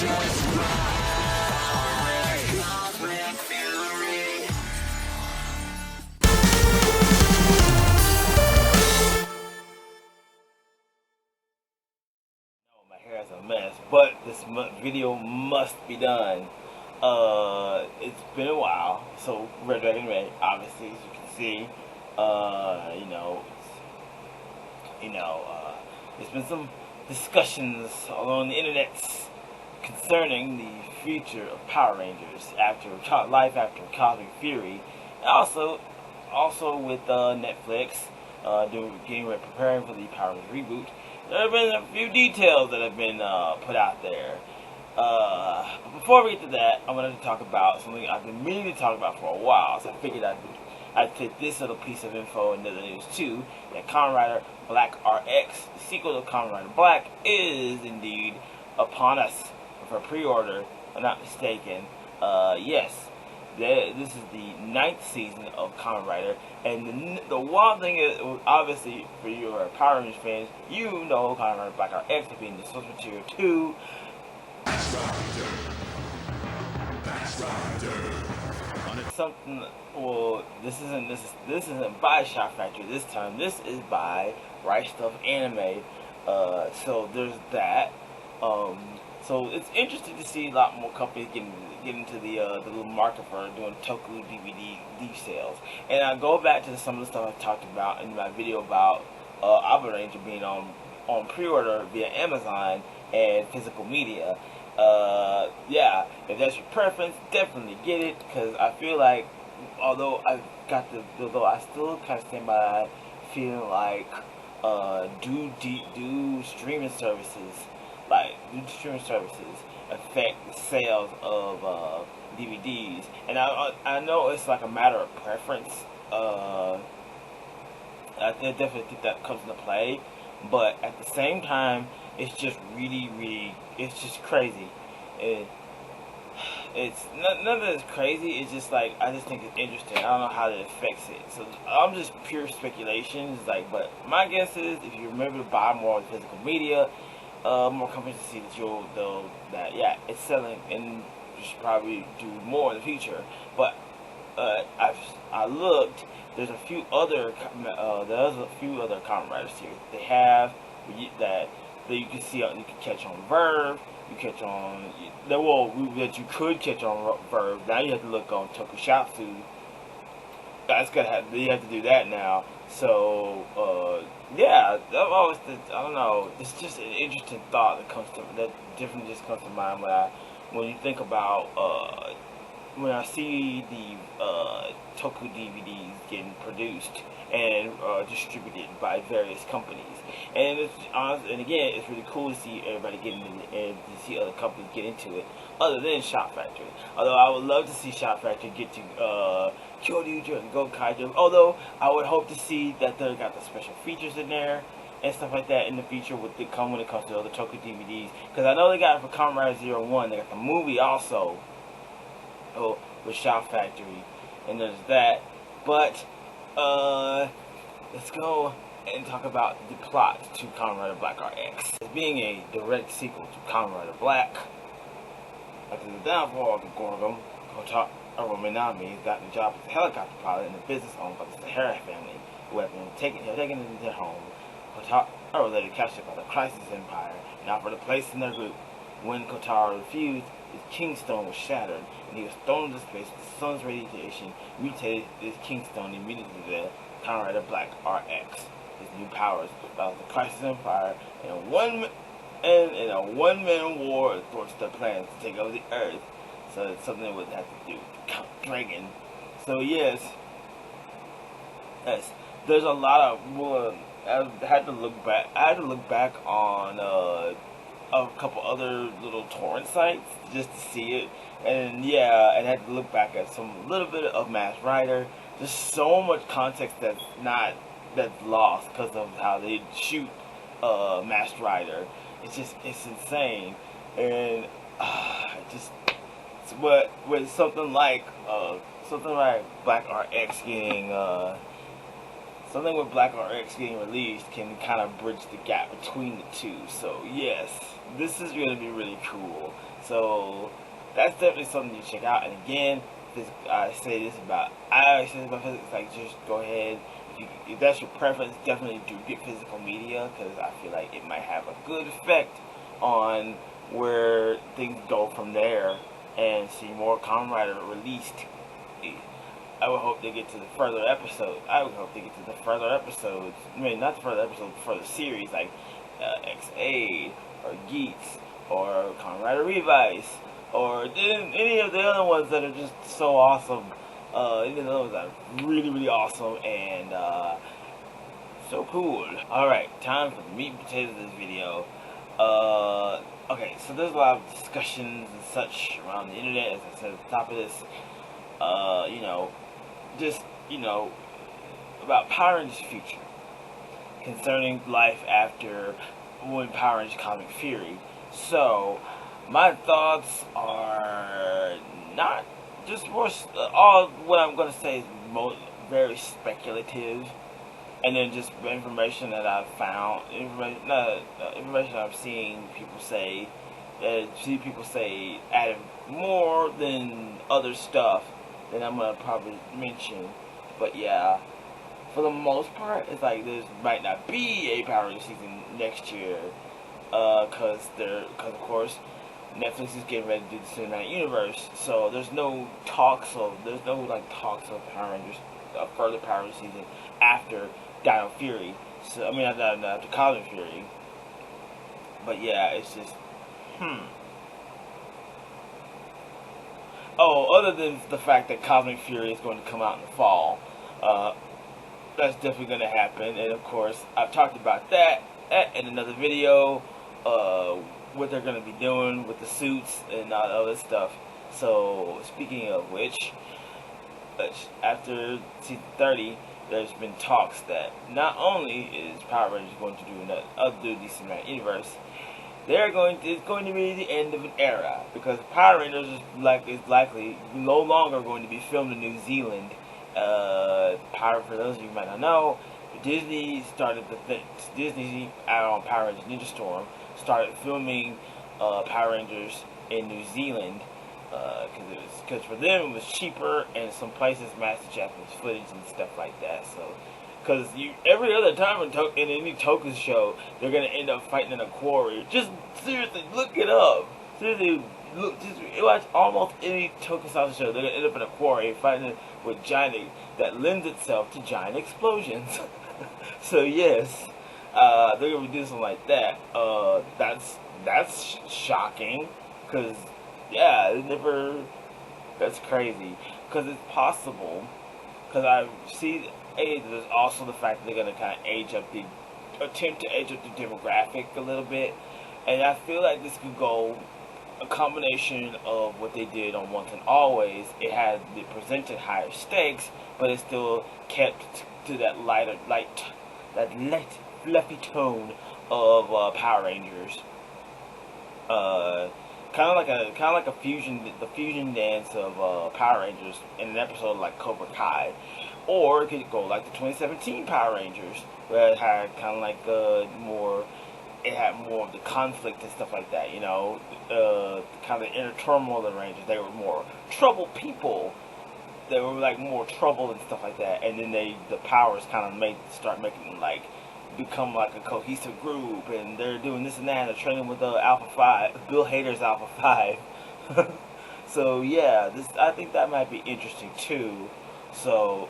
My hair is a mess, but this video must be done. It's been a while, so Red Dragon Red, obviously, as you can see, there's been some discussions along the internet concerning the future of Power Rangers after life after Cosmic Fury, and also with Netflix preparing for the Power Rangers reboot. There have been a few details that have been put out there. But before we get to that, I wanted to talk about something I've been meaning to talk about for a while, so I figured I'd take this little piece of info into the news too, that Kamen Rider Black RX, the sequel to Kamen Rider Black, is indeed upon us for pre-order, if I'm not mistaken. Yes, this is the 9th season of Kamen Rider, and the one thing is, obviously, for your Power Rangers fans, you know Kamen Rider Black RX to being the source material to something. Well, this isn't by Shout Factory this time. This is by RightStuffAnime. So there's that. So it's interesting to see a lot more companies get into the little market for doing Toku DVD sales. And I go back to some of the stuff I talked about in my video about Aba Ranger being on pre-order via Amazon and physical media. Yeah, if that's your preference, definitely get it, because I feel like, although I still kind of stand by feeling like do streaming services affect the sales of DVDs, and I know it's like a matter of preference. I definitely think that comes into play, but at the same time, it's just really, it's just crazy. It's none of it's crazy. It's just like, I just think it's interesting. I don't know how that affects it. So I'm just pure speculation. It's like, but my guess is if you remember to buy more of the physical media, more companies to see that yeah, it's selling, and you should probably do more in the future. But I looked. There's a few other Kamen Riders here. They have that you can see, you can catch on Verve. You catch on that you could catch on Verve. Now you have to look on Tokusatsu. You have to do that now. So yeah, I don't know. It's just an interesting thought that just comes to mind when you think about when I see the Toku DVDs getting produced and distributed by various companies, and again, it's really cool to see everybody get into it and to see other companies get into it, other than Shout Factory. Although I would love to see Shout Factory get to Kyoryuger and Gokaiger. Although I would hope to see that they got the special features in there and stuff like that in the future when it comes to other Toku DVDs. Because I know they got it for Kamen Rider 01. They got the movie also with Shout Factory, and there's that. But let's go and talk about the plot to Kamen Rider Black RX. As being a direct sequel to Kamen Rider Black, after the downfall of the Gorgon, Kotaro Minami got the job as a helicopter pilot in a business owned by the Sahara family, who had been taken into their home. Kotaro was later captured by the Crisis Empire and offered a place in their group. When Kotaro refused, his Kingstone was shattered, and he was thrown into space with the sun's radiation mutated his Kingstone immediately to the Kamen Rider Black RX. His new powers battled the Crisis Empire in a one-man war towards their plans to take over the Earth. So it's something that would have to do with Count Dragon. So yes, there's a lot of I had to look back on a couple other little torrent sites just to see it, and yeah, and I had to look back at a little bit of Masked Rider. There's so much context that's lost because of how they shoot Masked Rider. It's insane, and with something like Black RX getting something with Black RX getting released can kind of bridge the gap between the two. So yes, this is going to be really cool. So that's definitely something you check out. And again, I always say this about physics. Like, just go ahead. If that's your preference, definitely do get physical media, because I feel like it might have a good effect on where things go from there, and see more Kamen Rider released. I would hope they get to the further episodes. I would hope they get to the further episodes. I mean, not the further episodes, but further series, like XA or Geats or Kamen Rider Revice or any of the other ones that are just so awesome. Any of those that are really, really awesome and so cool. Alright, time for the meat and potatoes of this video. Okay, so there's a lot of discussions and such around the internet, as I said at the top of this. About Power Rangers' future, concerning life after when Power Rangers Comic Fury. So, my thoughts are not just more. All what I'm going to say is very speculative, and then just information that I've found, information I've seen people say. People say added more than other stuff that I'm gonna probably mention. But yeah, for the most part, it's like there might not be a Power Rangers season next year, because of course Netflix is getting ready to do the cinematic universe. So there's no talks of Power Rangers, further Power Rangers season after Dino Fury. So I mean, after Kamen Fury. But yeah, it's just Oh, other than the fact that Kamen Fury is going to come out in the fall, that's definitely going to happen. And of course, I've talked about that in another video, what they're going to be doing with the suits and all the other stuff. So, speaking of which, after season 30, there's been talks that not only is Power Rangers going to do the cinematic universe, it's going to be the end of an era, because Power Rangers is likely no longer going to be filmed in New Zealand. For those of you who might not know, Disney out on Power Rangers Ninja Storm started filming Power Rangers in New Zealand, because for them it was cheaper, and some places matched the Japanese footage and stuff like that. So. Because every other time in any Toku show, they're going to end up fighting in a quarry. Just seriously, look it up. Seriously, just watch almost any Tokusatsu show. They're going to end up in a quarry fighting with that lends itself to giant explosions. So yes, they're going to be doing something like that. That's shocking. Because, yeah, that's crazy. Because it's possible. Because I see... there's also the fact that they're going to kind of attempt to age up the demographic a little bit. And I feel like this could go a combination of what they did on Once and Always. It presented higher stakes, but it still kept to that light, fluffy tone of Power Rangers. Kind of like the fusion dance of Power Rangers in an episode like Cobra Kai. Or it could go like the 2017 Power Rangers, where it had kind of like more of the conflict and stuff like that, kind of the inner turmoil of the Rangers. They were more troubled people. They were like more trouble and stuff like that. And then the powers kind of start making them like become like a cohesive group, and they're doing this and that. They're training with Alpha 5, Bill Hader's Alpha 5. So yeah, I think that might be interesting too. So,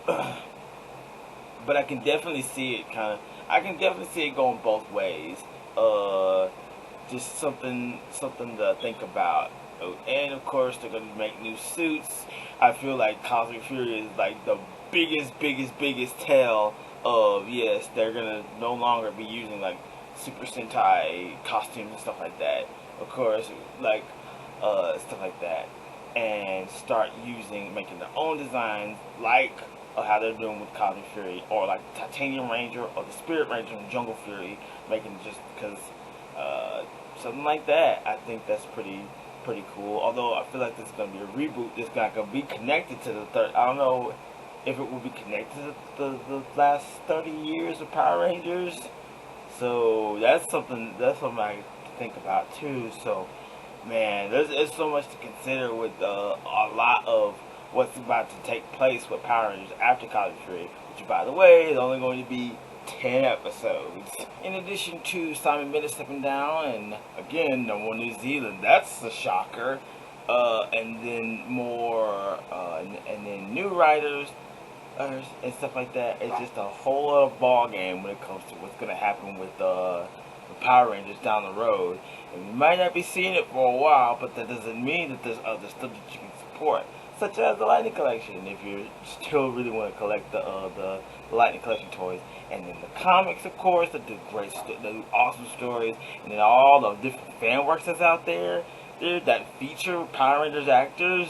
but I can definitely see it going both ways. Just something to think about. And of course, they're going to make new suits. I feel like Cosmic Fury is like the biggest tell of, yes, they're going to no longer be using like Super Sentai costumes and stuff like that. Of course, like, stuff like that. And start making their own designs, like how they're doing with Cosmic Fury, or like the Titanium Ranger or the Spirit Ranger in Jungle Fury, making just because something like that. I think that's pretty cool. Although I feel like this is gonna be a reboot. This is not gonna be connected to the third. I don't know if it will be connected to the last 30 years of Power Rangers. So that's something I think about too. So, man, there's so much to consider with a lot of what's about to take place with Power Rangers after College Fury, which, by the way, is only going to be 10 episodes. In addition to Simon Bennett stepping down, and again, number one New Zealand, that's a shocker. And then more, and then new writers and stuff like that. It's just a whole other ball game when it comes to what's going to happen with the Power Rangers down the road. And you might not be seeing it for a while, but that doesn't mean that there's other stuff that you can support, such as the Lightning Collection, if you still really want to collect the Lightning Collection toys. And then the comics, of course, the awesome stories, and then all the different fan works that's out there that feature Power Rangers actors.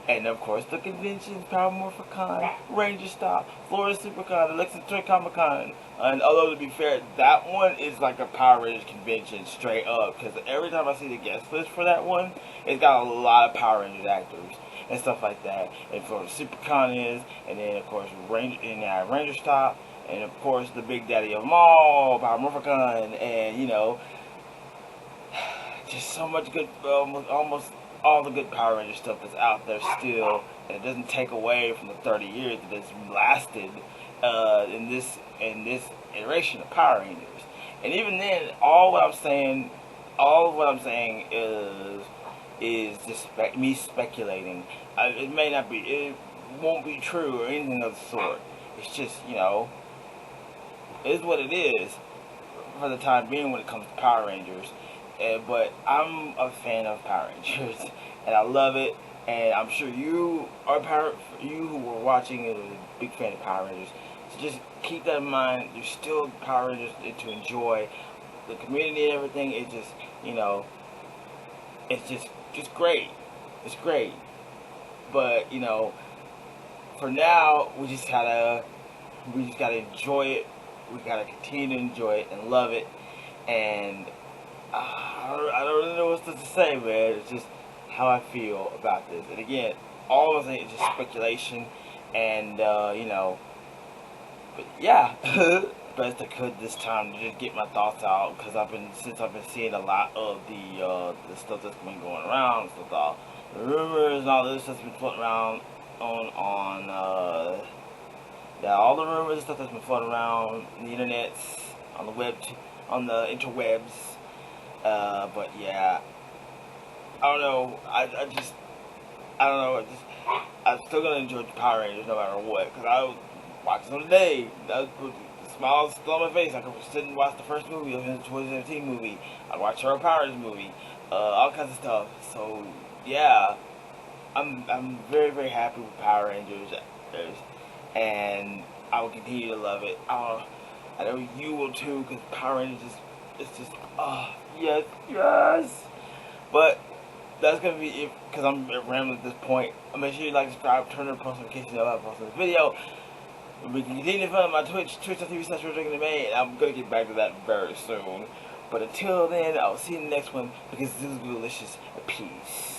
And of course the conventions, Power Morphicon, Ranger Stop, Florida Supercon, Lexington Comic Con. And although to be fair, that one is like a Power Rangers convention straight up, because every time I see the guest list for that one, it's got a lot of Power Rangers actors and stuff like that. And Florida Supercon is, and then of course Ranger Stop, and of course the big daddy of them all, Power Morphicon, and you know, just so much good, almost all the good Power Ranger stuff that's out there still, and it doesn't take away from the 30 years that it's lasted in this iteration of Power Rangers. And even then, all of what I'm saying is just me speculating. It may not be, it won't be true or anything of the sort. It's just, you know, it is what it is for the time being when it comes to Power Rangers. But I'm a fan of Power Rangers, and I love it. And I'm sure you who were watching it are a big fan of Power Rangers. So just keep that in mind. There's still Power Rangers to enjoy. The community and everything is just, you know, it's just great. It's great. But you know, for now, we just gotta enjoy it. We gotta continue to enjoy it and love it. And I don't really know what to say, man. It's just how I feel about this. And again, all of it is just speculation, and you know, but yeah, best I could this time to just get my thoughts out, because since I've been seeing a lot of the stuff that's been going around, so the rumors and all this that's been floating around on all the rumors and stuff that's been floating around the internet, on the web, on the interwebs. But yeah, I don't know. I don't know. I'm still gonna enjoy the Power Rangers no matter what, because I was watching them today. That was the smile still on my face. I could sit and watch the first movie of the 2017 movie. I watched Hero Power Rangers movie, all kinds of stuff. So yeah, I'm very, very happy with Power Rangers, and I will continue to love it. I know you will too, because Power Rangers it's just yes. But that's gonna be it, because I'm rambling at this point. Make sure you like, subscribe, turn on post notifications so I'll post this video. We can continue to find my twitch.tv/RightStuffAnime, and I'm gonna get back to that very soon. But until then, I'll see you in the next one, because this is delicious. Peace.